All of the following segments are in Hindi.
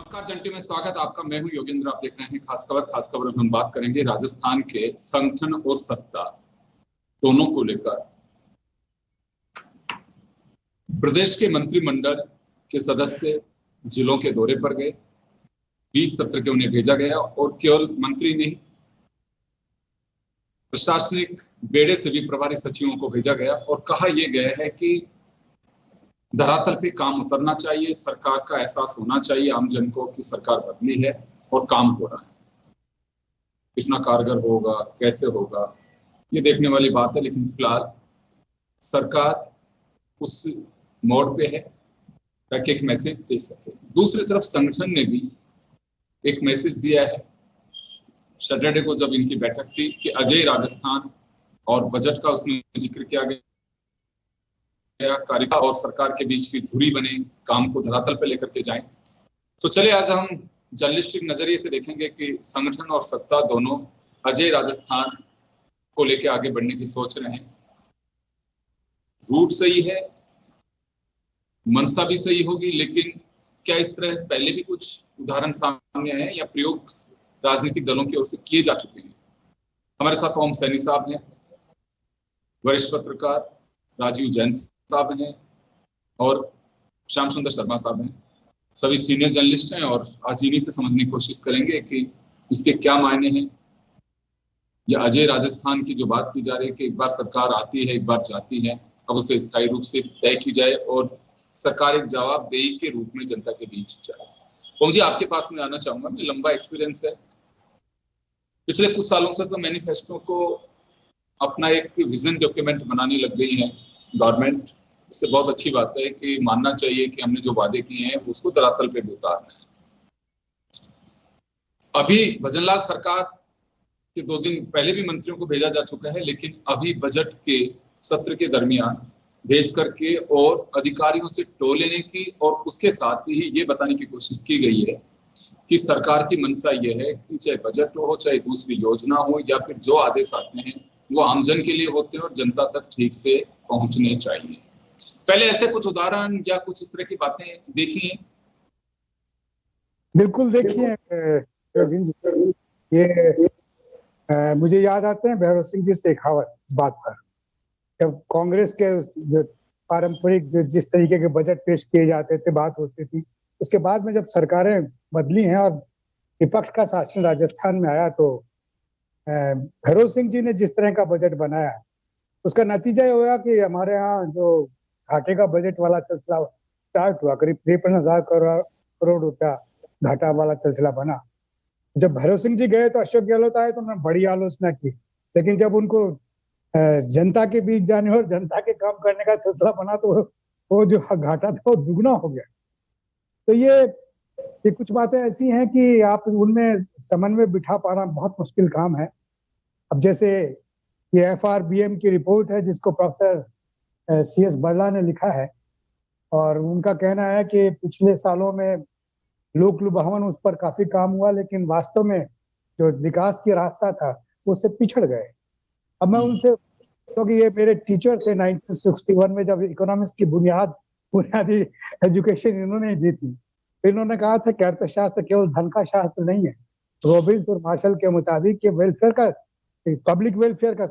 नमस्कार जंटी में स्वागत आपका। मैं हूं योगेंद्र। आप देख रहे हैं खास खबर। खास खबर में हम बात करेंगे राजस्थान के संगठन और सत्ता दोनों को लेकर। प्रदेश के मंत्रिमंडल के सदस्य जिलों के दौरे पर गए। 20 सत्र के उन्हें भेजा गया और केवल मंत्री नहीं, प्रशासनिक बेड़े से भी प्रभारी सचिवों को भेजा गया और कहा यह गया है कि धरातल पे काम उतरना चाहिए। सरकार का एहसास होना चाहिए आम जन को कि सरकार बदली है और काम हो रहा है। कितना कारगर होगा, कैसे होगा, ये देखने वाली बात है, लेकिन फिलहाल सरकार उस मोड पे है ताकि एक मैसेज दे सके। दूसरी तरफ संगठन ने भी एक मैसेज दिया है। सैटरडे को जब इनकी बैठक थी कि अजय राजस्थान और बजट का उसमें जिक्र किया गया, कार्यकारिणी और सरकार के बीच की धुरी बने, काम को धरातल पर लेकर के जाएं। तो चले आज हम जर्नलिस्टिक नजरिए से देखेंगे कि संगठन और सत्ता दोनों अजय राजस्थान को लेकर आगे बढ़ने की सोच रहे हैं। रूट सही है, मनसा भी सही होगी, लेकिन क्या इस तरह पहले भी कुछ उदाहरण सामने आए हैं या प्रयोग राजनीतिक दलों की ओर से किए जा चुके हैं? हमारे साथ ओम सैनी साहब हैं, वरिष्ठ पत्रकार राजीव जैन साहब हैं और श्याम सुंदर शर्मा साहब हैं। सभी सीनियर जर्नलिस्ट हैं और आज इन्हीं से समझने की कोशिश करेंगे कि इसके क्या मायने हैं। या अजय राजस्थान की जो बात की जा रही है कि एक बार सरकार आती है, एक बार जाती है, अब उसे स्थायी रूप से तय की जाए और सरकार एक जवाबदेही के रूप में जनता के बीच जाए। ओम जी, आपके पास में आना चाहूंगा। मैं लंबा एक्सपीरियंस है, पिछले कुछ सालों से तो मैनिफेस्टो को अपना एक विजन डॉक्यूमेंट बनाने लग गई है गवर्नमेंट। इससे बहुत अच्छी बात है कि मानना चाहिए कि हमने जो वादे किए हैं उसको धरातल पे भी उतारना है। अभी भजनलाल सरकार के 2 दिन पहले भी मंत्रियों को भेजा जा चुका है, लेकिन अभी बजट के सत्र के दरमियान भेज करके और अधिकारियों से टो लेने की और उसके साथ ही ये बताने की कोशिश की गई है कि सरकार की मंशा ये है कि चाहे बजट हो, चाहे दूसरी योजना हो, या फिर जो आदेश आते हैं वो आमजन के लिए होते हैं और जनता तक ठीक से पहुंचने चाहिए। पहले ऐसे कुछ उदाहरण या कुछ इस तरह की बातें देखी हैं? बिल्कुल देखिए, ये मुझे याद आते हैं भैरव सिंह जी शेखावत इस बात पर। जब कांग्रेस के जो पारंपरिक जिस तरीके के बजट पेश किए जाते थे, बात होती थी, उसके बाद में जब सरकारें बदली हैं और विपक्ष का शासन राजस्थान में आया, तो भैरव सिंह जी ने जिस तरह का बजट बनाया, उसका नतीजा ये हुआ कि हमारे यहाँ जो घाटे का बजट वाला सिलसिला स्टार्ट हुआ, करीब 53,000 करोड़ रुपया घाटा वाला सिलसिला बना। जब भैरव सिंह जी गए तो अशोक गहलोत आए तो उन्होंने बड़ी आलोचना की, लेकिन जब उनको जनता के बीच जाने और जनता के काम करने का सिलसिला बना तो वो जो घाटा था वो दुगना हो गया। तो ये कुछ बातें ऐसी हैं कि आप उनमें समन्वय बिठा पाना बहुत मुश्किल काम है। अब जैसे ये FRBM की रिपोर्ट है जिसको प्रोफेसर CS बर्ला ने लिखा है, और उनका कहना है कि पिछले सालों में लोक लुभावन उस पर काफी काम हुआ, लेकिन वास्तव में जो विकास की रास्ता था उससे पिछड़ गए। अब मैं उनसे, क्योंकि ये मेरे टीचर थे 1961 में, जब इकोनॉमिक्स की बुनियादी एजुकेशन इन्होंने दी थी, तो इन्होंने कहा था कि अर्थशास्त्र केवल धन का शास्त्र नहीं है। रॉबिन्स और मार्शल के मुताबिक ये वेलफेयर का, पब्लिक वेलफेयर का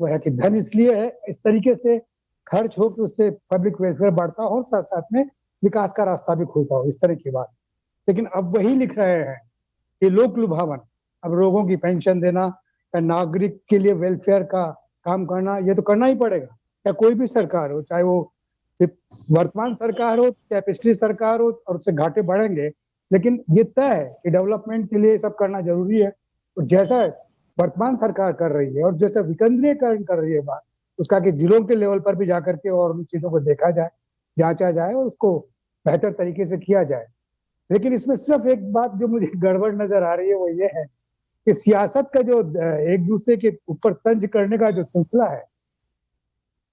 वो है कि धन इसलिए है इस तरीके से खर्च हो कि उससे पब्लिक वेलफेयर बढ़ता हो और साथ साथ में विकास का रास्ता भी खुलता हो, इस तरह की बात। लेकिन अब वही लिख रहे हैं कि लोक लुभावन, अब लोगों की पेंशन देना, नागरिक के लिए वेलफेयर का काम करना, ये तो करना ही पड़ेगा, या कोई भी सरकार हो, चाहे वो वर्तमान सरकार हो चाहे पिछली सरकार हो, और उससे घाटे बढ़ेंगे। लेकिन ये तय है कि डेवलपमेंट के लिए सब करना जरूरी है। तो जैसा वर्तमान सरकार कर रही है और जैसा विकेंद्रीकरण कर रही है बात, उसका कि जिलों के लेवल पर भी जाकर के और उन चीजों को देखा जाए, जांचा जाए और उसको बेहतर तरीके से किया जाए। लेकिन इसमें सिर्फ एक बात जो मुझे गड़बड़ नजर आ रही है, वो ये है कि सियासत का जो एक दूसरे के ऊपर तंज करने का जो सिलसिला है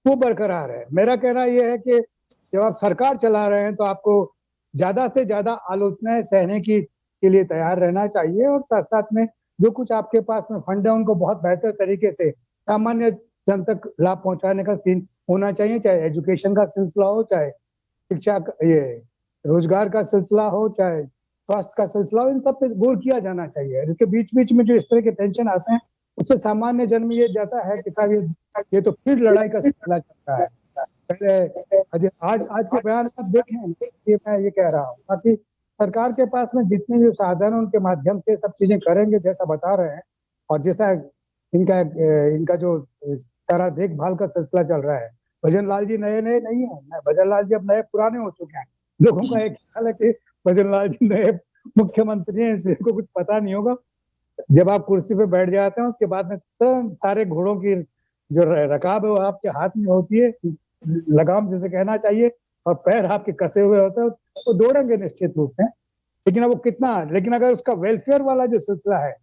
वो बरकरार है। मेरा कहना यह है कि जब आप सरकार चला रहे हैं तो आपको ज्यादा से ज्यादा आलोचनाएं सहने के लिए तैयार रहना चाहिए, और साथ साथ में जो कुछ आपके पास में फंड है उनको बहुत बेहतर तरीके से सामान्य जन तक लाभ पहुंचाने का सीन होना चाहिए, चाहे एजुकेशन का सिलसिला हो, चाहे शिक्षा, ये रोजगार का सिलसिला हो, चाहे स्वास्थ्य का सिलसिला, इन सब पे गौर किया जाना चाहिए। इसके बीच बीच में जो इस तरह के टेंशन आते हैं, उससे सामान्य जन में ये जाता है कि साहब ये तो फिर लड़ाई का सिलसिला चल रहा है। पहले आज के बयान आप देखें, ये मैं ये कह रहा हूँ, ताकि सरकार के पास में जितने भी साधन उनके माध्यम से सब चीजें करेंगे जैसा बता रहे हैं, और जैसा इनका जो सारा देखभाल का सिलसिला चल रहा है। भजन लाल जी नए नए नहीं है, भजन लाल जी अब नए पुराने हो चुके हैं। लोगों का एक ख्याल है कि भजन लाल जी नए मुख्यमंत्री हैं, इनको कुछ पता नहीं होगा। जब आप कुर्सी पे बैठ जाते हैं उसके बाद में तो सारे घोड़ों की जो रकाब है वो आपके हाथ में होती है, लगाम जैसे कहना चाहिए, और पैर आपके कसे हुए होते हैं, वो दौड़ेंगे निश्चित रूप से। लेकिन अब वो कितना, लेकिन अगर उसका वेलफेयर वाला जो सिलसिला है,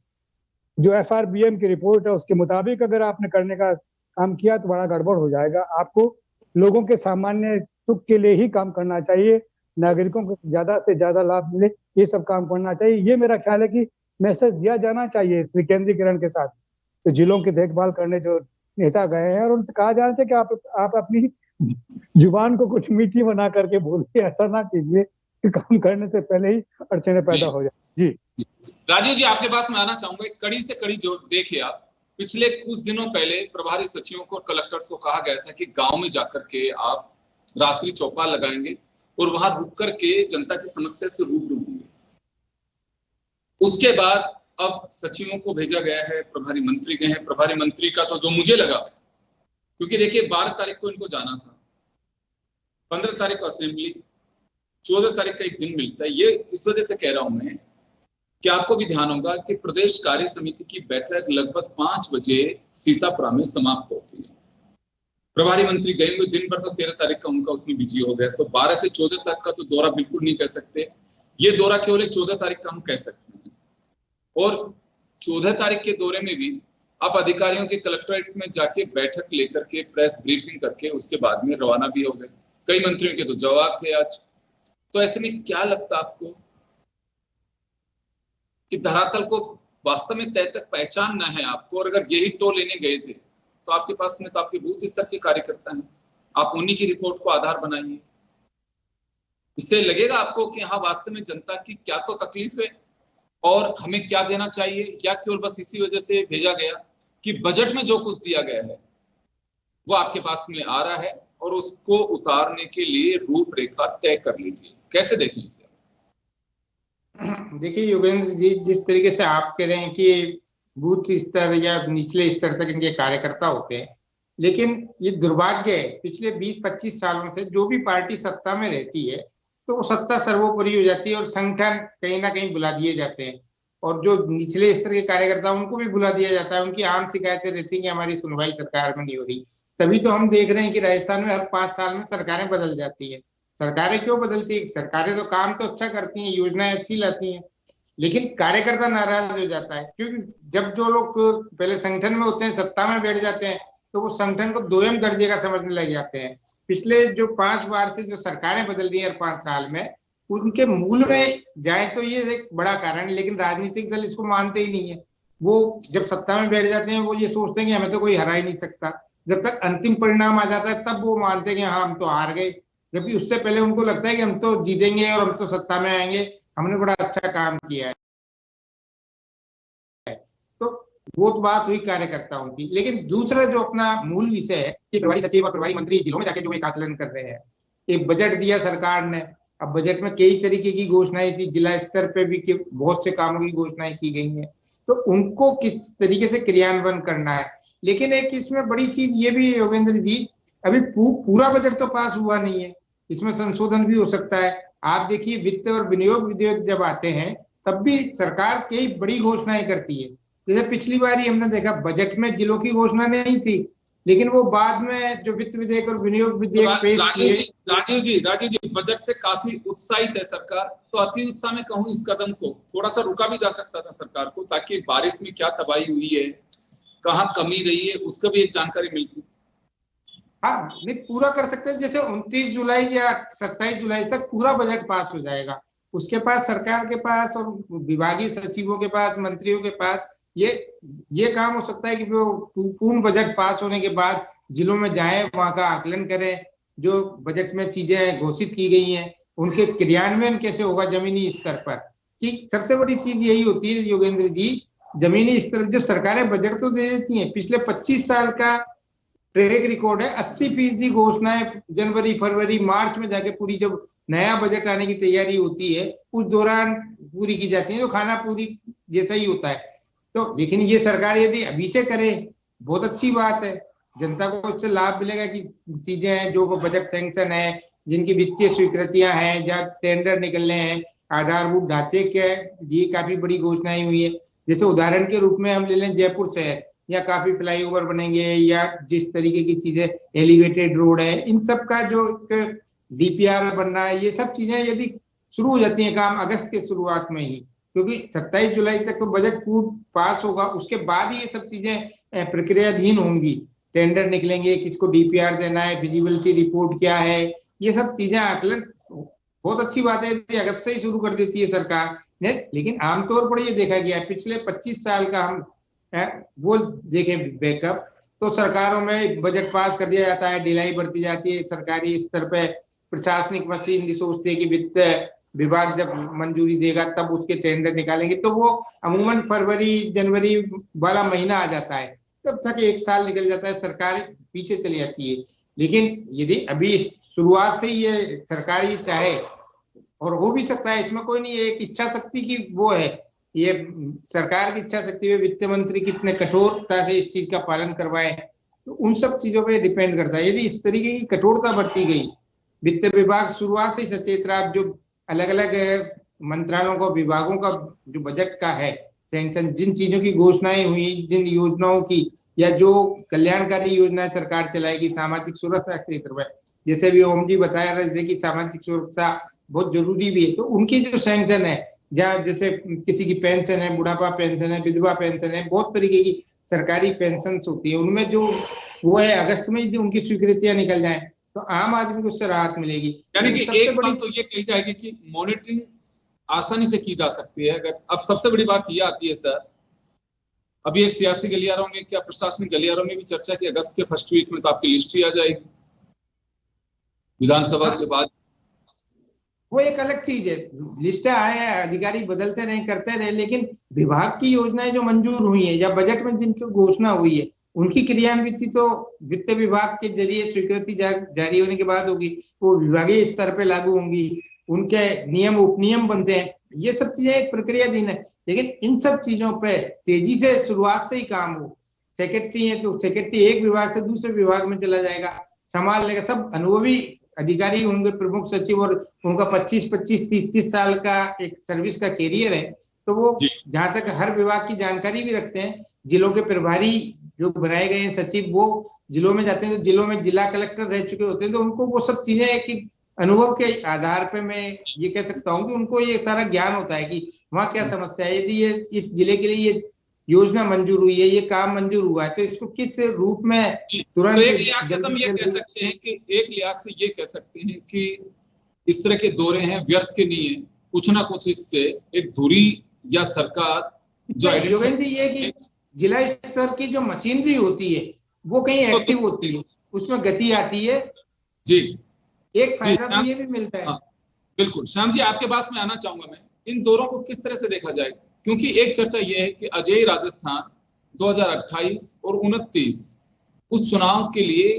जो FRBM की रिपोर्ट है उसके मुताबिक अगर आपने करने का काम किया तो बड़ा गड़बड़ हो जाएगा। आपको लोगों के सामान्य सुख के लिए ही काम करना चाहिए, नागरिकों को ज्यादा से ज्यादा लाभ मिले, ये सब काम करना चाहिए। ये मेरा ख्याल है कि मैसेज दिया जाना चाहिए इस विकेंद्रीकरण के साथ। तो जिलों की देखभाल करने जो नेता गए हैं, और उनसे कहा जाना चाहिए कि आप अपनी जुबान को कुछ मीठी बना करके बोलिए, ऐसा ना कीजिए कि काम करने से पहले ही अड़चने पैदा हो जाए। जी राजीव जी, आपके पास मैं आना चाहूंगा। कड़ी से कड़ी जो देखिए आप, पिछले कुछ दिनों पहले प्रभारी सचिवों को और कलेक्टर्स को कहा गया था कि गांव में जाकर के आप रात्रि चौपाल लगाएंगे और वहां रुक करके जनता की समस्या से रूबरू होंगे। उसके बाद अब सचिवों को भेजा गया है, प्रभारी मंत्री गए हैं। प्रभारी मंत्री का तो जो मुझे लगा, क्योंकि देखिए 12 तारीख को इनको जाना था, 15 तारीख को असेंबली, 14 तारीख का एक दिन मिलता है। ये इस वजह से कह रहा हूं मैं कि आपको भी ध्यान होगा कि प्रदेश कार्य समिति की बैठक लगभग 5 बजे सीतापुरा में समाप्त होती है। प्रभारी मंत्री गए हुए दिन भर, तो 13 तारीख का उनका उसमें बिजी हो गया, तो 12 से 14 तक का तो दौरा बिल्कुल नहीं कह सकते। ये दौरा केवल 14 तारीख का हम कह सकते हैं। और 14 तारीख के दौरे में भी आप अधिकारियों के कलेक्ट्रेट में जाके बैठक लेकर के प्रेस ब्रीफिंग करके उसके बाद में रवाना भी हो गए। कई मंत्रियों के तो जवाब थे आज। तो ऐसे में क्या लगता आपको कि धरातल को वास्तव में तय तक पहचानना है आपको, और अगर यही टो लेने गए थे तो आपके पास में तो आपके बूथ स्तर के कार्यकर्ता हैं, आप उन्हीं की रिपोर्ट को आधार बनाइए। इससे लगेगा आपको कि हाँ वास्तव में जनता की क्या तो तकलीफ है और हमें क्या देना चाहिए, या केवल बस इसी वजह से भेजा गया कि बजट में जो कुछ दिया गया है वो आपके पास में आ रहा है और उसको उतारने के लिए रूपरेखा तय कर लीजिए। कैसे देखें इसे? देखिए योगेंद्र जी, जिस तरीके से आप कह रहे हैं कि बूथ स्तर या निचले स्तर तक इनके कार्यकर्ता होते हैं, लेकिन ये दुर्भाग्य है पिछले 20-25 सालों से जो भी पार्टी सत्ता में रहती है तो वो सत्ता सर्वोपरि हो जाती है और संगठन कहीं ना कहीं बुला दिए जाते हैं, और जो निचले स्तर के कार्यकर्ता उनको भी बुला दिया जाता है। उनकी आम शिकायतें रहती हैं कि हमारी सुनवाई सरकार में नहीं हो रही। तभी तो हम देख रहे हैं कि राजस्थान में हर 5 साल में सरकारें बदल जाती है। सरकारें क्यों बदलती है? सरकारें तो काम तो अच्छा करती हैं, योजनाएं अच्छी लाती हैं, लेकिन कार्यकर्ता नाराज हो जाता है, क्योंकि जब जो लोग पहले संगठन में होते हैं, सत्ता में बैठ जाते हैं, तो वो संगठन को दोयम दर्जे का समझने लग जाते हैं। पिछले जो 5 बार से जो सरकारें बदल रही है हर 5 साल में, उनके मूल में जाए तो ये एक बड़ा कारण है, लेकिन राजनीतिक दल इसको मानते ही नहीं है। वो जब सत्ता में बैठ जाते हैं वो ये सोचते हैं कि हमें तो कोई हरा ही नहीं सकता। जब तक अंतिम परिणाम आ जाता है तब वो मानते हैं कि हाँ हम तो हार गए, जबकि उससे पहले उनको लगता है कि हम तो जीतेंगे और हम तो सत्ता में आएंगे, हमने बड़ा अच्छा काम किया है। तो वो तो बात हुई कार्यकर्ताओं की, लेकिन दूसरा जो अपना मूल विषय है कि प्रभारी सचिव और प्रभारी मंत्री जिलों में जाके जो एक आकलन कर रहे हैं। एक बजट दिया सरकार ने, अब बजट में कई तरीके की घोषणाएं थी, जिला स्तर पे भी बहुत से कामों की घोषणाएं की गई हैं, तो उनको किस तरीके से क्रियान्वयन करना है। लेकिन एक इसमें बड़ी चीज ये भी योगेंद्र जी, अभी पूरा बजट तो पास हुआ नहीं है, इसमें संशोधन भी हो सकता है। आप देखिए वित्त और विनियोग विधेयक जब आते हैं तब भी सरकार कई बड़ी घोषणाएं करती है। जैसे पिछली बार ही हमने देखा बजट में जिलों की घोषणा नहीं थी, लेकिन वो बाद में जो वित्त विधेयक और विनियोग विधेयक पेश किए। राजीव जी बजट से काफी उत्साहित है सरकार, तो अति उत्साह में कहूँ इस कदम को थोड़ा सा रुका भी जा सकता था सरकार को, ताकि बारिश में क्या तबाही हुई है, कहाँ कमी रही है, उसका भी एक जानकारी मिलती। हाँ नहीं, पूरा कर सकते हैं। जैसे 29 जुलाई या 27 जुलाई तक पूरा बजट पास हो जाएगा, उसके पास सरकार के पास और विभागीय सचिवों के पास, मंत्रियों के पास ये काम हो सकता है कि वो पूर्ण बजट पास होने के बाद जिलों में जाएं, वहां का आकलन करें, जो बजट में चीजें घोषित की गई हैं उनके क्रियान्वयन कैसे होगा जमीनी स्तर पर। कि सबसे बड़ी चीज यही होती है योगेंद्र जी, जमीनी स्तर जो सरकारें बजट तो दे देती हैं, पिछले 25 साल का ट्रैक रिकॉर्ड है, 80% घोषणाएं जनवरी फरवरी मार्च में जाके पूरी जब नया बजट आने की तैयारी होती है उस दौरान पूरी की जाती है, तो खाना पूरी जैसा ही होता है। तो लेकिन ये सरकार यदि अभी से करे बहुत अच्छी बात है, जनता को इससे लाभ मिलेगा कि चीजें हैं जो बजट सैंक्शन है, जिनकी वित्तीय स्वीकृतियां हैं, जहाँ टेंडर निकलने हैं, आधारभूत ढांचे के ये काफी बड़ी घोषणाएं हुई है। जैसे उदाहरण के रूप में हम ले लें जयपुर शहर, या काफी फ्लाईओवर बनेंगे, या जिस तरीके की चीजें एलिवेटेड रोड है, इन सब का जो डीपीआर बनना है, ये सब चीजें यदि शुरू हो जाती हैं काम अगस्त के शुरुआत में ही, क्योंकि 27 जुलाई तक तो बजट पास होगा, उसके बाद ही ये सब चीजें प्रक्रियाधीन होंगी, टेंडर निकलेंगे, किसको डीपीआर देना है, फिजिबिलिटी रिपोर्ट क्या है, ये सब चीजें आकलन बहुत अच्छी बात है अगस्त से ही शुरू कर देती है सरकार ने। लेकिन आमतौर पर ये देखा गया है पिछले 25 साल का हम वो देखें बैकअप, तो सरकारों में बजट पास कर दिया जाता है, ढिलाई बढ़ती जाती है, सरकारी स्तर पे प्रशासनिक मशीनरी सोचती है कि वित्त विभाग जब मंजूरी देगा तब उसके टेंडर निकालेंगे, तो वो अमूमन फरवरी जनवरी वाला महीना आ जाता है, तब तक 1 साल निकल जाता है, सरकार पीछे चली जाती है। लेकिन यदि अभी शुरुआत से ये सरकार ये चाहे, और हो भी सकता है, इसमें कोई नहीं, एक इच्छा शक्ति की वो है, ये सरकार की इच्छा शक्ति है, वित्त मंत्री कितने कठोरता से इस चीज का पालन करवाए, तो उन सब चीजों पे डिपेंड करता है। यदि इस तरीके की कठोरता बरती गई, वित्त विभाग शुरुआत से सचेत रहा, जो अलग अलग मंत्रालयों का विभागों का जो बजट का है सैंक्शन, जिन चीजों की घोषणाएं हुई, जिन योजनाओं की, या जो कल्याणकारी योजनाएं सरकार चलाएगी सामाजिक सुरक्षा के क्षेत्र में, जैसे भी ओम जी बताया रहे थे कि सामाजिक सुरक्षा बहुत जरूरी भी है, तो उनकी जो सैंक्शन है, जहाँ जैसे किसी की पेंशन है, बुढ़ापा पेंशन है, विधवा पेंशन है, बहुत तरीके की सरकारी पेंशन होती है, उनमें जो वो है अगस्त में जो उनकी स्वीकृतियां निकल जाए तो आम आदमी को उससे राहत मिलेगी। यानी कि एक बात तो ये कही जाएगी कि मॉनिटरिंग आसानी से की जा सकती है। अगर अब सबसे बड़ी बात ये आती है सर, अभी एक सियासी गलियारों में, क्या प्रशासनिक गलियारों में भी चर्चा की अगस्त के फर्स्ट वीक में तो आपकी लिस्ट ही आ जाएगी विधानसभा के बाद। वो एक अलग चीज है, लिस्ट आए, अधिकारी बदलते रहे, करते रहे, लेकिन विभाग की योजनाएं जो मंजूर हुई है या बजट में जिनकी घोषणा हुई है उनकी क्रियान्विति तो वित्त विभाग के जरिए स्वीकृति जारी होने के बाद होगी, वो विभागीय स्तर पे लागू होंगी, उनके नियम उपनियम बनते हैं, ये सब चीजें एक प्रक्रियाधीन है। लेकिन इन सब चीजों पे तेजी से शुरुआत से ही काम हो, सेक्रेटरी है तो सेक्रेटरी एक विभाग से दूसरे विभाग में चला जाएगा, संभाल लेगा, सब अनुभवी अधिकारी होंगे, प्रमुख सचिव, और उनका 25-30 साल का एक सर्विस का कैरियर है, तो वो जहां तक हर विभाग की जानकारी भी रखते हैं। जिलों के प्रभारी जो बनाए गए हैं सचिव, वो जिलों में जाते हैं, तो जिलों में जिला कलेक्टर रह चुके होते हैं, तो उनको वो सब चीजें एक अनुभव के आधार पे मैं ये कह सकता हूँ कि उनको ये सारा ज्ञान होता है कि वहाँ क्या समस्या है, यदि ये इस जिले के लिए ये योजना मंजूर हुई है, ये काम मंजूर हुआ है, तो इसको किस रूप में तुरंत। तो एक लिहाज से हम ये कह सकते हैं कि इस तरह के दौरे हैं व्यर्थ के नहीं है, कुछ ना कुछ इससे एक धुरी या सरकार जो योगेंद्र जी, ये कि जिला स्तर की जो मशीनरी होती है वो कहीं एक्टिव होती है, उसमें गति आती है जी, एक फायदा तो ये भी मिलता है। बिल्कुल श्याम जी, आपके पास में आना चाहूंगा मैं, इन दौरों को किस तरह से देखा जाए, क्योंकि एक चर्चा यह है कि अजय राजस्थान 2028 और 29 उस चुनाव के लिए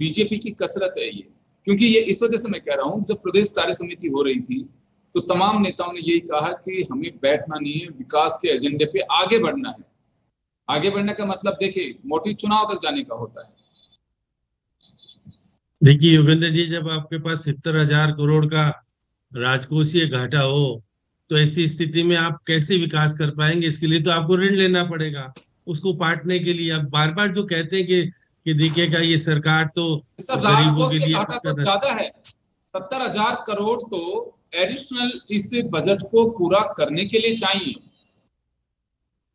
बीजेपी की कसरत है ये, क्योंकि ये इस वजह से मैं कह रहा हूं, जब प्रदेश कार्य समिति हो रही थी तो तमाम नेताओं ने यही कहा कि हमें बैठना नहीं है, विकास के एजेंडे पे आगे बढ़ना है। आगे बढ़ने का मतलब देखिए मोटिव चुनाव तक जाने का होता है। देखिए योगेंद्र जी, जब आपके पास 70,000 करोड़ का राजकोषीय घाटा हो तो ऐसी स्थिति में आप कैसे विकास कर पाएंगे? इसके लिए तो आपको ऋण लेना पड़ेगा, उसको पाटने के लिए। आप बार बार जो कहते हैं कि देखिएगा ये सरकार तो गरीबों के लिए घाटा तो ज्यादा है, 70,000 करोड़ तो एडिशनल इस बजट को पूरा करने के लिए चाहिए।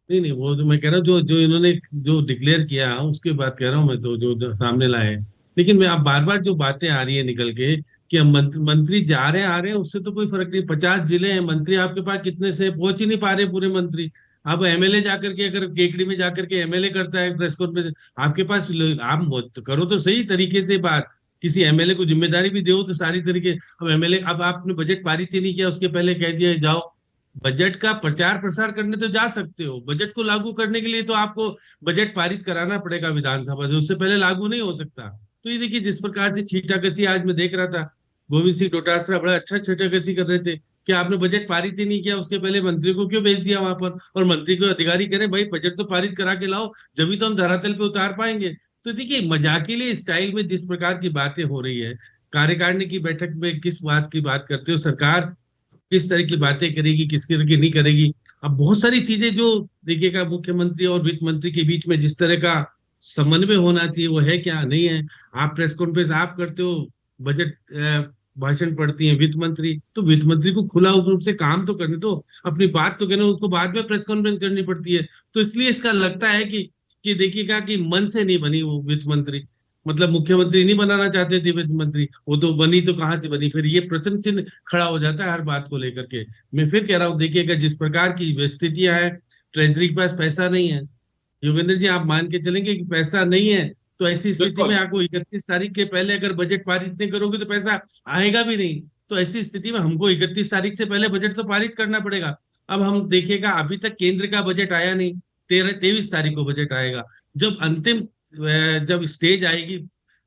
नहीं, वो तो मैं कह रहा हूँ जो इन्होंने जो डिक्लेयर किया उसकी बात कह रहा हूँ मैं, तो जो सामने लाए। लेकिन मैं आप बार बार जो बातें आ रही है निकल के कि हम मंत्री जा रहे आ रहे हैं, उससे तो कोई फर्क नहीं। 50 जिले हैं, मंत्री आपके पास कितने से पहुंच ही नहीं पा रहे पूरे मंत्री। आप एमएलए जाकर के, अगर केकड़ी में जाकर के एमएलए करता है प्रेस कॉन्फ्रेंस, आपके पास आप करो तो सही तरीके से बात, किसी एमएलए को जिम्मेदारी भी दो तो सारी तरीके। अब एमएलए, अब आपने बजट पारित ही नहीं किया, उसके पहले कह दिया जाओ बजट का प्रचार प्रसार करने तो जा सकते हो, बजट को लागू करने के लिए तो आपको बजट पारित कराना पड़ेगा विधानसभा से, उससे पहले लागू नहीं हो सकता। तो ये देखिए जिस प्रकार से छींटाकशी आज मैं देख रहा था, गोविंद सिंह डोटासरा बड़ा अच्छा छींटाकशी कर रहे थे कि आपने बजट पारित ही नहीं किया, उसके पहले मंत्री को क्यों भेज दिया वहां पर, और मंत्री को अधिकारी करें भाई बजट तो पारित करा के लाओ, जब भी तो हम धरातल पे उतार पाएंगे। तो देखिए मजाकिले स्टाइल में जिस प्रकार की बातें हो रही है, कार्यकारिणी की बैठक में किस बात की बात करते हो, सरकार किस तरह की बातें करेगी, किस तरह की नहीं करेगी। अब बहुत सारी चीजें जो देखिएगा मुख्यमंत्री और वित्त मंत्री के बीच में जिस तरह का समन्वय होना चाहिए वो है क्या, नहीं है। आप प्रेस कॉन्फ्रेंस आप करते हो, बजट भाषण पढ़ती है वित्त मंत्री, तो वित्त मंत्री को खुला रूप से काम तो करने दो, अपनी बात तो कहना, उसको बाद में प्रेस कॉन्फ्रेंस करनी पड़ती है। तो इसलिए इसका लगता है कि देखिएगा कि मन से नहीं बनी वो वित्त मंत्री, मतलब मुख्यमंत्री नहीं बनाना चाहते थे वित्त मंत्री, वो तो बनी तो कहाँ से बनी, फिर ये प्रश्न चिन्ह खड़ा हो जाता है हर बात को लेकर के। मैं फिर कह रहा हूँ देखिएगा जिस प्रकार की स्थितियां हैं, ट्रेजरी के पास पैसा नहीं है, योगेंद्र जी आप मान के चलेंगे कि पैसा नहीं है, तो ऐसी स्थिति में आपको 31 तारीख के पहले अगर बजट पारित नहीं करोगे तो पैसा आएगा भी नहीं। तो ऐसी स्थिति में हमको 31 तारीख से पहले बजट तो पारित करना पड़ेगा। अब हम देखिएगा अभी तक केंद्र का बजट आया नहीं, 23 तारीख को बजट आएगा। जब अंतिम जब स्टेज आएगी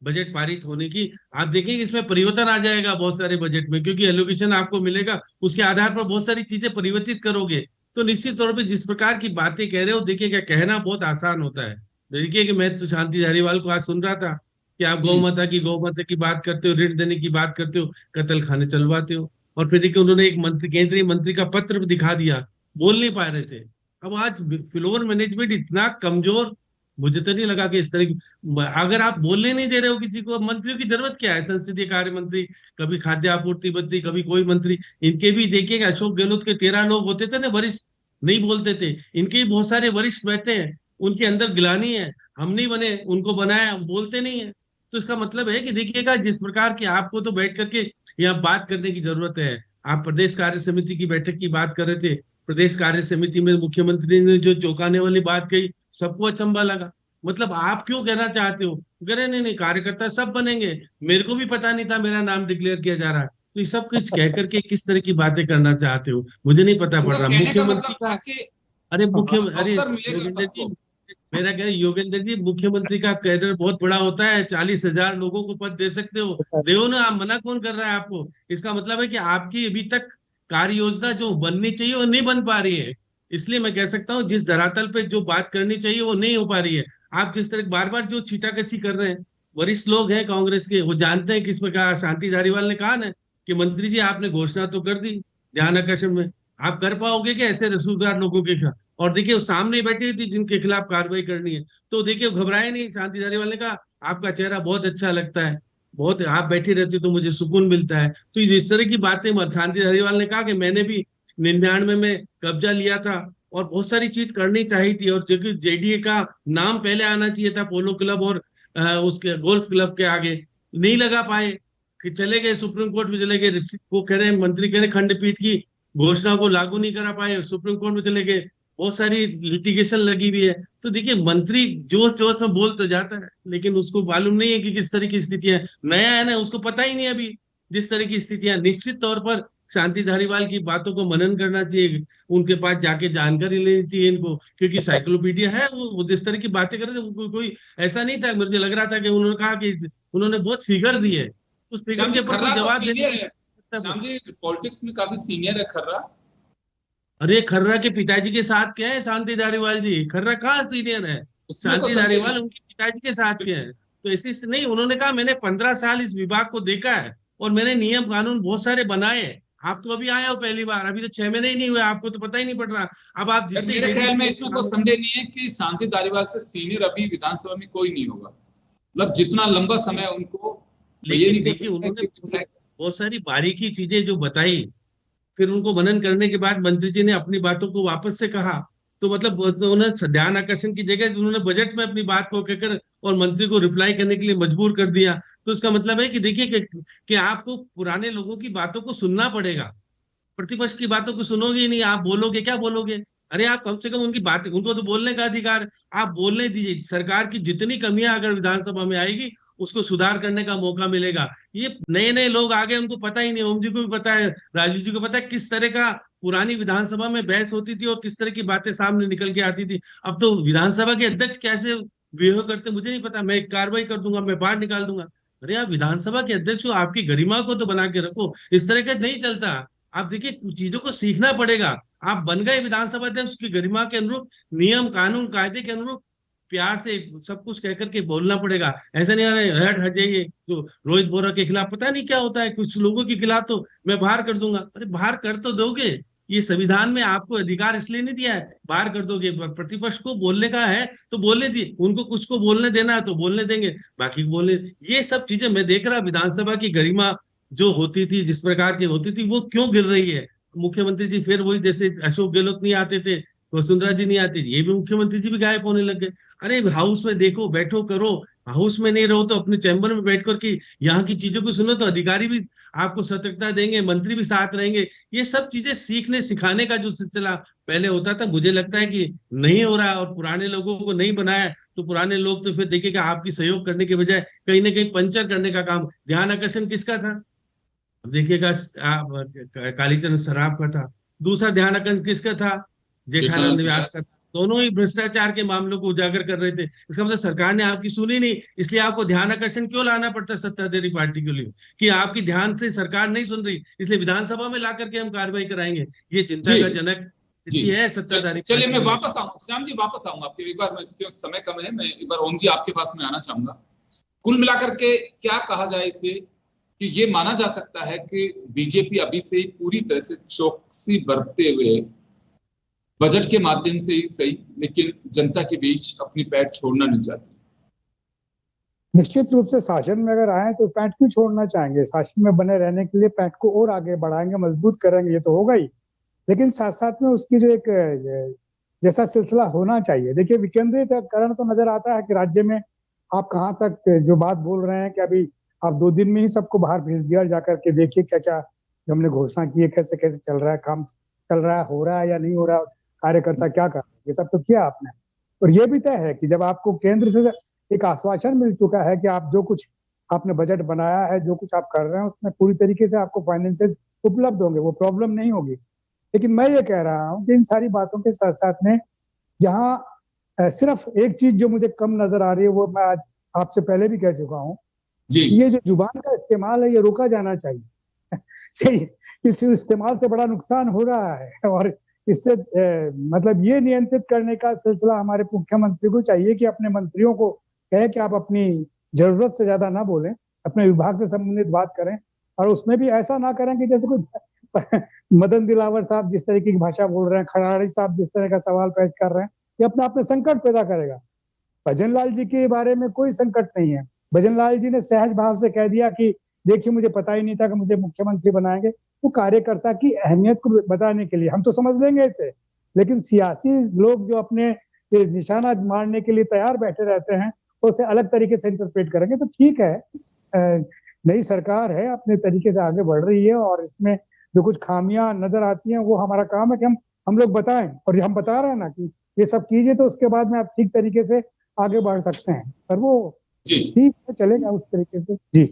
बजट पारित होने की, आप देखेंगे इसमें परिवर्तन आ जाएगा बहुत सारे बजट में, क्योंकि एलोकेशन आपको मिलेगा, उसके आधार पर बहुत सारी चीजें परिवर्तित करोगे। तो निश्चित तौर पे जिस प्रकार की बातें कह रहे हो, देखिए कहना बहुत आसान होता है। देखिए कि मैं तो शांति धारीवाल को आज सुन रहा था कि आप गौ माता की बात करते हो, ऋण देने की बात करते हो, कत्ल खाने चलवाते हो, और फिर देखिए उन्होंने एक मंत्री, केंद्रीय मंत्री का पत्र दिखा दिया, बोल नहीं पा रहे थे। अब आज फ्लोर मैनेजमेंट इतना कमजोर, मुझे तो नहीं लगा कि इस तरह, अगर आप बोलने नहीं दे रहे हो किसी को, मंत्रियों की जरूरत क्या है, संसदीय कार्य मंत्री, कभी खाद्य आपूर्ति मंत्री, कभी कोई मंत्री, इनके भी देखिएगा अशोक गहलोत के 13 लोग होते थे ना वरिष्ठ, नहीं बोलते थे, इनके भी बहुत सारे वरिष्ठ बैठे हैं, उनके अंदर गिलानी है, हम नहीं बने उनको बनाया, बोलते नहीं है। तो इसका मतलब है कि देखिएगा जिस प्रकार की आपको तो बैठ करके यहाँ बात करने की जरूरत है। आप प्रदेश कार्य समिति की बैठक की बात कर रहे थे, प्रदेश कार्य समिति में मुख्यमंत्री ने जो चौंकाने वाली बात कही, सबको अचंभा लगा। मतलब आप क्यों कहना चाहते हो, कह रहे नहीं कार्यकर्ता सब बनेंगे, मेरे को भी पता नहीं था मेरा नाम डिक्लेयर किया जा रहा है। तो ये सब कुछ कह करके किस तरह की बातें करना चाहते हो, मुझे नहीं पता पड़ रहा। मुख्यमंत्री का अरे योगेंद्र जी, मेरा कह योगेंद्र जी, मुख्यमंत्री का कैडर बहुत बड़ा होता है, 40,000 लोगों को पद दे सकते हो, देो ना, आप मना कौन कर रहा है आपको। इसका मतलब है कि आपकी अभी तक कार्य योजना जो बननी चाहिए वो नहीं बन पा रही है। इसलिए मैं कह सकता हूँ जिस धरातल पे जो बात करनी चाहिए वो नहीं हो पा रही है। आप जिस तरह बार बार जो छींटाकशी कर रहे हैं, वरिष्ठ लोग हैं कांग्रेस के, वो जानते हैं किस प्रकार। शांति धारीवाल ने कहा ना कि मंत्री जी आपने घोषणा तो कर दी ध्यान आकर्षण में, आप कर पाओगे क्या ऐसे रसूखदार लोगों के खिलाफ। और देखिए वो सामने बैठी हुई थी जिनके खिलाफ कार्रवाई करनी है, तो देखिए घबराए नहीं। शांति धारीवाल ने कहा आपका चेहरा बहुत अच्छा लगता है, बहुत आप बैठी रहती तो मुझे सुकून मिलता है। तो इस तरह की बातें शांति धारीवाल ने कहा कि मैंने भी 99 में कब्जा लिया था और बहुत सारी चीज करनी चाहिए थी, और जो जेडीए का नाम पहले आना चाहिए था पोलो क्लब और उसके गोल्फ क्लब के आगे, नहीं लगा पाए कि चले गए सुप्रीम कोर्ट में, चले गए। वो कह रहे हैं मंत्री कह रहे खंडपीठ की घोषणा को लागू नहीं करा पाए, सुप्रीम कोर्ट में चले गए, बहुत सारी लिटिगेशन लगी हुई है। तो देखिए मंत्री जोश जोश में बोल तो जाता है, लेकिन उसको मालूम नहीं है कि किस तरह की स्थितियां, नया है ना, उसको पता ही नहीं अभी जिस तरह की स्थितियां। निश्चित तौर पर शांति धारीवाल की बातों को मनन करना चाहिए, उनके पास जाके जानकारी लेनी चाहिए इनको, क्योंकि साइक्लोपीडिया है। वो जिस तरह की बातें कर रहे थे कोई ऐसा नहीं था, मुझे लग रहा था कि उन्होंने कहा कि उन्होंने बहुत फिगर दी है, उस फिगर के ऊपर जवाब देने। पॉलिटिक्स में काफी सीनियर है खर्रा। अरे खर्रा के पिताजी के साथ क्या है शांति धारीवाल जी, खर्रा कहाँ सीनियर है, शांति धारीवाल उनके पिताजी के साथ क्या है। तो ऐसी नहीं, उन्होंने कहा मैंने 15 साल इस विभाग को देखा है और मैंने नियम कानून बहुत सारे बनाए हैं। आप तो अभी आए हो पहली बार, अभी तो 6 महीने ही नहीं हुए, आपको तो पता ही नहीं पड़ रहा। अब आप मेरे ख्याल में इसमें कोई संदेह नहीं है कि शांति धारीवाल से सीनियर अभी विधानसभा में कोई नहीं होगा, मतलब जितना लंबा समय उनको। देखिए उन्होंने बहुत सारी बारीकी चीजें जो बताई, फिर उनको मनन करने के बाद मंत्री जी ने अपनी बातों को वापस से कहा, तो मतलब उन्होंने ध्यान आकर्षण की जगह उन्होंने बजट में अपनी बात को कहकर और मंत्री को रिप्लाई करने के लिए मजबूर कर दिया। तो इसका मतलब है कि देखिए कि आपको पुराने लोगों की बातों को सुनना पड़ेगा, प्रतिपक्ष की बातों को सुनोगे ही नहीं, आप बोलोगे क्या बोलोगे। अरे आप कम से कम उनकी बात, उनको तो बोलने का अधिकार, आप बोलने दीजिए। सरकार की जितनी कमियां अगर विधानसभा में आएगी उसको सुधार करने का मौका मिलेगा। ये नए नए लोग आ गए, उनको पता ही नहीं, ओम जी को भी पता है, राजीव जी को पता है किस तरह का पुरानी विधानसभा में बहस होती थी और किस तरह की बातें सामने निकल के आती थी। अब तो विधानसभा के अध्यक्ष कैसे बिहेव करते मुझे नहीं पता, मैं कार्रवाई कर दूंगा, मैं बाहर निकाल दूंगा। अरे आप विधानसभा के अध्यक्ष हो, आपकी गरिमा को तो बना के रखो, इस तरह का नहीं चलता। आप देखिए कुछ चीजों को सीखना पड़ेगा। आप बन गए विधानसभा अध्यक्ष, उसकी गरिमा के अनुरूप, नियम कानून कायदे के अनुरूप प्यार से सब कुछ कहकर के बोलना पड़ेगा। ऐसा नहीं हट हट जाइए, तो रोहित बोरा के खिलाफ पता नहीं क्या होता है, कुछ लोगों के खिलाफ तो मैं बाहर कर दूंगा। अरे बाहर कर तो दोगे, ये संविधान में आपको अधिकार इसलिए नहीं दिया है, बाहर कर दोगे। प्रतिपक्ष को बोलने का है तो बोलने दिए, उनको कुछ को बोलने देना है तो बोलने देंगे, बाकी बोलने। ये सब चीजें मैं देख रहा, विधानसभा की गरिमा जो होती थी, जिस प्रकार की होती थी, वो क्यों गिर रही है। मुख्यमंत्री जी फिर वही, जैसे अशोक गहलोत नहीं आते थे, वसुंधरा जी नहीं आती थी, ये भी मुख्यमंत्री जी भी गायब होने लग गए। अरे हाउस में देखो, बैठो करो, हाउस में नहीं रहो तो अपने चैम्बर में बैठ करके यहाँ की चीजों को सुनो, तो अधिकारी भी आपको सतर्कता देंगे, मंत्री भी साथ रहेंगे। ये सब चीजें सीखने सिखाने का जो सिलसिला पहले होता था, मुझे लगता है कि नहीं हो रहा है, और पुराने लोगों को नहीं बनाया तो पुराने लोग तो फिर देखेगा आपकी सहयोग करने के बजाय कहीं ना कहीं पंचर करने का काम। ध्यान आकर्षण किसका था? देखिएगा कालीचरण सराफ का था। दूसरा ध्यान आकर्षण किसका था? जेठानंद व्यास का। दोनों ही भ्रष्टाचार के मामलों को उजागर कर रहे थे। इसका मतलब सरकार ने आपकी सुनी नहीं, इसलिए आपको ध्यान आकर्षण क्यों लाना पड़ता सत्ताधारी पार्टी के लिए, कि आपकी ध्यान से सरकार नहीं सुन रही, इसलिए विधानसभा में ला करके हम कार्रवाई कराएंगे। ये चिंता का जनक स्थिति है सत्ताधारी। चलिए मैं वापस आऊँ श्याम जी, वापस आऊंगा आपके, एक बार मैं, क्यों समय कम है, मैं एक बार ओम जी आपके पास में आना चाहूंगा। कुल मिलाकर के क्या कहा जाए इसे, कि ये माना जा सकता है कि बीजेपी अभी से पूरी तरह से चौकसी बरतते हुए बजट के माध्यम से ही सही, लेकिन जनता के बीच अपनी पैठ छोड़ना नहीं चाहती। निश्चित रूप से शासन में अगर आए तो पैठ क्यों छोड़ना चाहेंगे? शासन में बने रहने के लिए पैठ को और आगे बढ़ाएंगे, मजबूत करेंगे, ये तो होगा ही। लेकिन साथ साथ में उसकी जो एक जैसा सिलसिला होना चाहिए। देखिए विकेंद्रीकरण तो नजर आता है कि राज्य में आप कहाँ तक जो बात बोल रहे हैं कि अभी आप 2 दिन में ही सबको बाहर भेज दिया, जाकर के देखिए क्या क्या हमने घोषणा की है, कैसे कैसे चल रहा है, काम चल रहा है, हो रहा है या नहीं हो रहा, कार्यकर्ता क्या कर रहे हैं, ये सब तो किया आपने। और ये भी तय है कि जब आपको केंद्र से एक आश्वासन मिल चुका है कि आप जो कुछ आपने बजट बनाया है, जो कुछ आप कर रहे हैं, उसमें पूरी तरीके से आपको फाइनेंसेस उपलब्ध होंगे, वो प्रॉब्लम नहीं होगी। लेकिन मैं ये कह रहा हूँ कि इन सारी बातों के साथ साथ में जहाँ सिर्फ एक चीज जो मुझे कम नजर आ रही है, वो मैं आज आपसे पहले भी कह चुका हूँ, ये जो जुबान का इस्तेमाल है, ये रोका जाना चाहिए। इस इस्तेमाल से बड़ा नुकसान हो रहा है, और इससे मतलब ये नियंत्रित करने का सिलसिला हमारे मुख्यमंत्री को चाहिए कि अपने मंत्रियों को कहे कि आप अपनी जरूरत से ज्यादा ना बोलें, अपने विभाग से संबंधित बात करें, और उसमें भी ऐसा ना करें कि जैसे कोई मदन दिलावर साहब जिस तरीके की भाषा बोल रहे हैं, खड़ाड़ी साहब जिस तरह का सवाल पेश कर रहे हैं, ये अपने आप में संकट पैदा करेगा। भजन लाल जी के बारे में कोई संकट नहीं है। भजन लाल जी ने सहज भाव से कह दिया कि देखिए मुझे पता ही नहीं था कि मुझे मुख्यमंत्री बनाएंगे। वो कार्यकर्ता की अहमियत को बताने के लिए, हम तो समझ लेंगे इसे, लेकिन सियासी लोग जो अपने निशाना मारने के लिए तैयार बैठे रहते हैं, उसे अलग तरीके से इंटरप्रेट करेंगे। तो ठीक है, नई सरकार है, अपने तरीके से आगे बढ़ रही है, और इसमें जो कुछ खामियां नजर आती हैं वो हमारा काम है कि हम लोग बताएं, और हम बता रहे हैं ना कि ये सब कीजिए, तो उसके बाद में आप ठीक तरीके से आगे बढ़ सकते हैं। पर वो ठीक है, चलेगा उस तरीके से। जी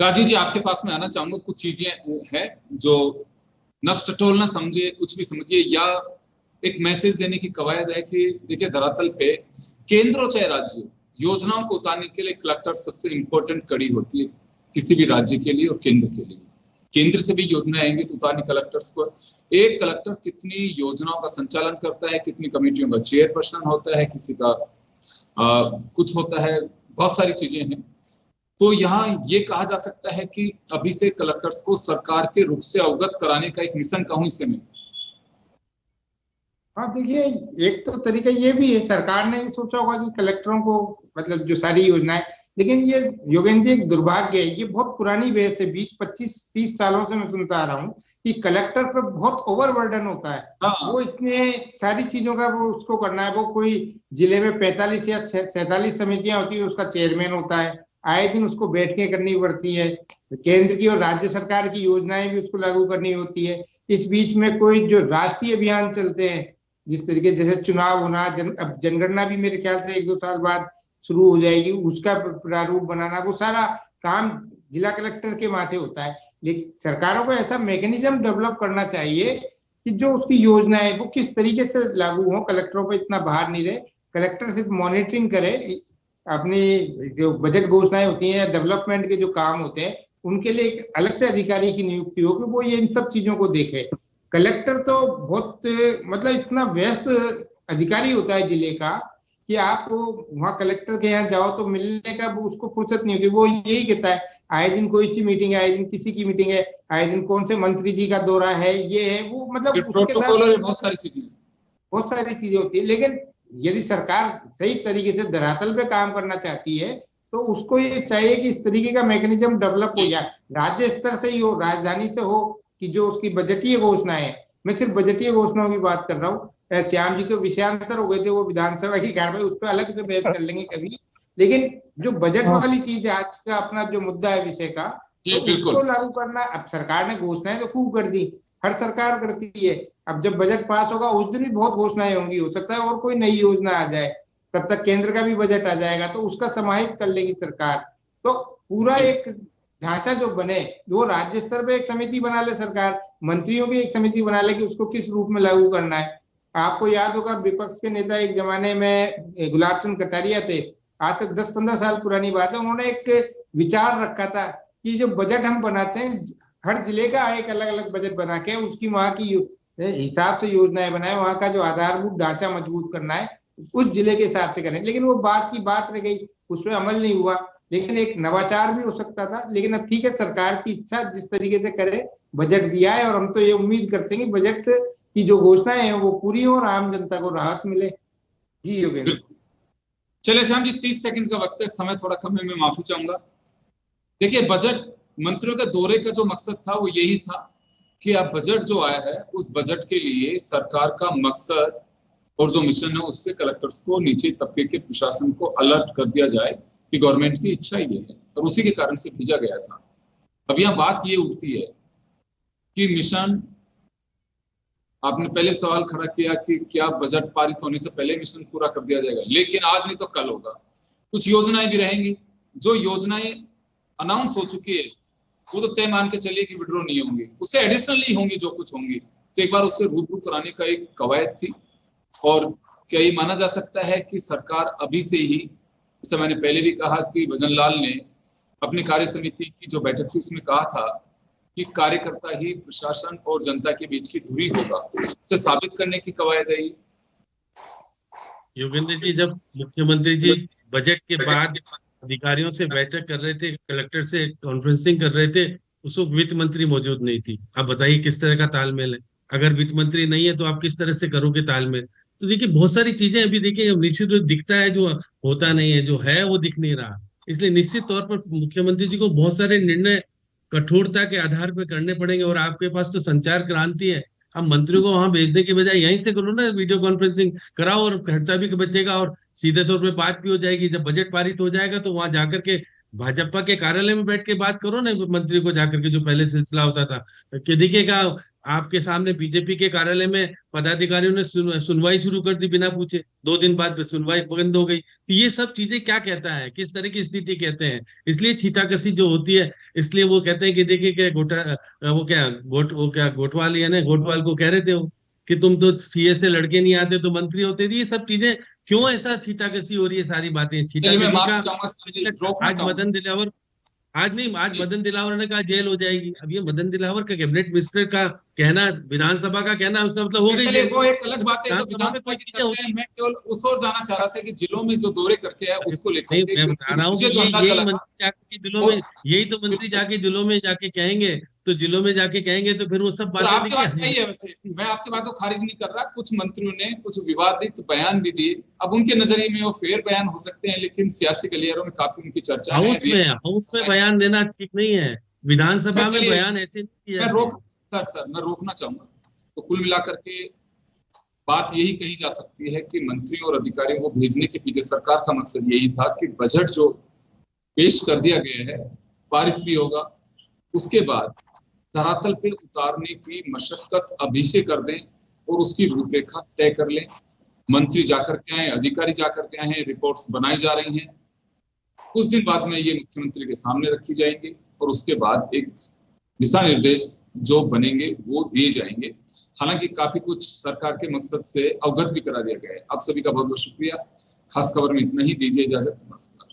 राजीव जी आपके पास में आना चाहूंगा। कुछ चीजें हैं जो नक्श टटोल ना समझिए, कुछ भी समझिए, या एक मैसेज देने की कवायद है कि देखिए धरातल पे केंद्र और चाहे राज्य योजनाओं को उतारने के लिए कलेक्टर सबसे इंपॉर्टेंट कड़ी होती है किसी भी राज्य के लिए और केंद्र के लिए। केंद्र से भी योजना आएंगी तो उतारनी कलेक्टर्स को। एक कलेक्टर कितनी योजनाओं का संचालन करता है, कितनी कमेटियों का चेयरपर्सन होता है, किसी का कुछ होता है, बहुत सारी चीजें हैं। तो यहाँ ये कहा जा सकता है कि अभी से कलेक्टर्स को सरकार के रुख से अवगत कराने का एक मिशन कहूं इसे में। हाँ देखिए, एक तो तरीका ये भी है, सरकार ने सोचा होगा कि कलेक्टरों को मतलब जो सारी योजनाएं, लेकिन ये योगेंद्र जी एक दुर्भाग्य है, ये बहुत पुरानी बहस है, 20, 25, 30 सालों से मैं सुनता आ रहा हूँ कि कलेक्टर पर बहुत ओवरबर्डन होता है। वो इतने सारी चीजों का वो उसको करना है, वो कोई जिले में 45 या 47 समितियां होती है, उसका चेयरमैन होता है, आए दिन उसको बैठकें करनी पड़ती है, केंद्र की और राज्य सरकार की योजनाएं भी उसको लागू करनी होती है। इस बीच में कोई जो राष्ट्रीय अभियान चलते हैं, जिस तरीके जैसे चुनाव होना, अब जनगणना भी मेरे ख्याल से 1-2 साल बाद शुरू हो जाएगी, उसका प्रारूप बनाना, वो सारा काम जिला कलेक्टर के माथे होता है। लेकिन सरकारों को ऐसा मैकेनिज्म डेवलप करना चाहिए कि जो उसकी योजना है वो किस तरीके से लागू हो, कलेक्टरों पर इतना भार नहीं रहे, कलेक्टर सिर्फ मॉनिटरिंग करे, अपनी जो बजट घोषणाएं होती हैं, डेवलपमेंट के जो काम होते हैं, उनके लिए एक अलग से अधिकारी की नियुक्ति हो कि वो ये इन सब चीजों को देखे। कलेक्टर तो बहुत मतलब इतना व्यस्त अधिकारी होता है जिले का कि आप वहां कलेक्टर के यहाँ जाओ तो मिलने का उसको फुर्सत नहीं होती। वो यही कहता है आए दिन कोई सी मीटिंग है, आए दिन किसी की मीटिंग है, आए दिन कौन से मंत्री जी का दौरा है, ये है वो, मतलब बहुत सारी चीजें होती है। लेकिन यदि सरकार सही तरीके से धरातल पे काम करना चाहती है तो उसको ये चाहिए कि इस तरीके का मैकेनिज्म डेवलप हो जाए, राज्य स्तर से ही हो, राजधानी से हो, कि जो उसकी बजटीय घोषणाएं, मैं सिर्फ बजटीय घोषणाओं की बात कर रहा हूँ। श्याम जी तो विषयांतर हो गए थे, वो विधानसभा की कार्रवाई, उस पर अलग से बहस कर लेंगे कभी। लेकिन जो बजट वाली चीज है, आज का अपना जो मुद्दा है विषय का, तो उसको लागू करना। अब सरकार ने घोषणाएं तो खूब कर दी, हर सरकार करती है। अब जब बजट पास होगा उस दिन भी बहुत घोषणाएं होंगी, हो सकता है और कोई नई योजना आ जाए, तब तक केंद्र का भी बजट आ जाएगा तो उसका समाहित कर लेगी सरकार। तो पूरा एक ढांचा जो बने, वो राज्य स्तर पे एक समिति बना ले सरकार, मंत्रियों की एक समिति बना ले कि उसको किस रूप में लागू करना है। आपको याद होगा विपक्ष के नेता एक जमाने में गुलाब चंद कटारिया थे, आज तक 10-15 साल पुरानी बात है, उन्होंने एक विचार रखा था कि जो बजट हम बनाते हैं, हर जिले का एक अलग अलग बजट बना के उसकी वहां की हिसाब से योजनाएं बनाए, वहां का जो आधारभूत ढांचा मजबूत करना है उस जिले के हिसाब से करें। लेकिन वो बात की बात रह गई, उस पर अमल नहीं हुआ। लेकिन एक नवाचार भी हो सकता था। लेकिन अब ठीक है, सरकार की इच्छा जिस तरीके से करे, बजट दिया है और हम तो ये उम्मीद करते हैं कि बजट की जो घोषणाएं हैं वो पूरी हो और आम जनता को राहत मिले। जी योगेंद्र। चले श्याम जी, 30 सेकंड का वक्त है, समय थोड़ा कम है, मैं माफी चाहूंगा। देखिए, बजट मंत्रियों के दौरे का जो मकसद था वो यही था कि अब बजट जो आया है उस बजट के लिए सरकार का मकसद और जो मिशन है उससे कलेक्टर्स को, नीचे तबके के प्रशासन को अलर्ट कर दिया जाए कि गवर्नमेंट की इच्छा ये है, और उसी के कारण से भेजा गया था। अब यहाँ बात ये उठती है कि मिशन, आपने पहले सवाल खड़ा किया कि क्या बजट पारित होने से पहले मिशन पूरा कर दिया जाएगा, लेकिन आज नहीं तो कल होगा। कुछ योजनाएं भी रहेंगी, जो योजनाएं अनाउंस हो चुकी है वो तो तय मान के चलिए कि विड्रॉ नहीं होंगी, उससे एडिशनली होंगी जो कुछ होंगी, तो एक बार उससे रूबरू कराने का एक कवायद थी। और क्या ये माना जा सकता है कि सरकार अभी से ही, जैसे मैंने पहले भी कहा कि भजन लाल ने अपनी कार्य समिति की जो बैठक थी उसमें कहा था कि कार्यकर्ता ही प्रशासन और जनता के बीच की दूरी होगा, उसे साबित करने की कवायद है। योगेंद्र जी, जब मुख्यमंत्री जी बजट के बाद अधिकारियों से बैठक कर रहे थे, कलेक्टर से कॉन्फ्रेंसिंग कर रहे थे, उस वक्त वित्त मंत्री मौजूद नहीं थी। आप बताइए किस तरह का तालमेल है। अगर वित्त मंत्री नहीं है तो आप किस तरह से करोगे तालमेल। तो देखिए बहुत सारी चीजें अभी देखिए निश्चित रूप दिखता है, जो होता नहीं है, जो है वो दिख नहीं रहा। इसलिए निश्चित तौर पर मुख्यमंत्री जी को बहुत सारे निर्णय कठोरता के आधार पर करने पड़ेंगे। और आपके पास तो संचार क्रांति है, हम मंत्रियों को वहां भेजने के बजाय यहीं से करो ना, वीडियो कॉन्फ्रेंसिंग कराओ और खर्चा भी बचेगा और सीधे तौर पे बात भी हो जाएगी। जब बजट पारित हो जाएगा तो वहां जाकर के भाजपा के कार्यालय में बैठ के बात करो ना मंत्री को जाकर के, जो पहले सिलसिला होता था कि देखिएगा आपके सामने बीजेपी के कार्यालय में पदाधिकारियों ने सुनवाई शुरू कर दी बिना पूछे, 2 दिन बाद सुनवाई बंद हो गई। तो ये सब चीजें क्या कहता है, किस तरह की स्थिति कहते हैं। इसलिए छीटाकसी जो होती है, इसलिए वो कहते हैं कि देखिए क्या गोटवाल यानी गोटवाल को कह रहे थे वो कि तुम तो सीए से लड़के नहीं आते तो मंत्री होते थे। ये सब चीजें क्यों ऐसा छीटाकसी हो रही है, सारी बातें छीटाकसी का। आज मदन दिलावर ने कहा जेल हो जाएगी। अब ये मदन दिलावर का कैबिनेट मिनिस्टर का कहना, विधानसभा का कहना, उसका मतलब हो गई। वो एक अलग बात है, तो विधानसभा की चर्चा है। मैं केवल उस ओर जाना चाह रहा था कि जिलों में जो दौरे करके आए उसको लेकर मैं बता रहा हूँ यही तो मंत्री जाके जिलों में जाके कहेंगे, तो जिलों में जाके कहेंगे तो फिर वो सब बातें आपकी बात सही है। वैसे मैं आपकी बात को खारिज नहीं कर रहा, कुछ मंत्रियों ने कुछ विवादित बयान भी दिए। अब उनके नजरिए में वो फेयर बयान हो सकते हैं, लेकिन सियासी गलियारों में काफी उनकी चर्चा है। हाउस में बयान देना ठीक नहीं है, विधानसभा में बयान ऐसे नहीं। मैं रोकना चाहूंगा। तो कुल मिलाकर के बात यही कही जा सकती है कि मंत्रियों और अधिकारियों को भेजने के पीछे सरकार का मकसद यही था कि बजट जो पेश कर दिया गया है पारित भी होगा, उसके बाद धरातल पे उतारने की मशक्कत अभी से कर दें और उसकी रूपरेखा तय कर लें। मंत्री जाकर के आए, अधिकारी जाकर के आए हैं, रिपोर्ट्स बनाई जा रही हैं। कुछ दिन बाद में ये मुख्यमंत्री के सामने रखी जाएंगी और उसके बाद एक दिशा निर्देश जो बनेंगे वो दिए जाएंगे। हालांकि काफी कुछ सरकार के मकसद से अवगत भी करा दिया गया है। आप सभी का बहुत बहुत शुक्रिया। खास खबर में इतना ही, दीजिए इजाजत, नमस्कार।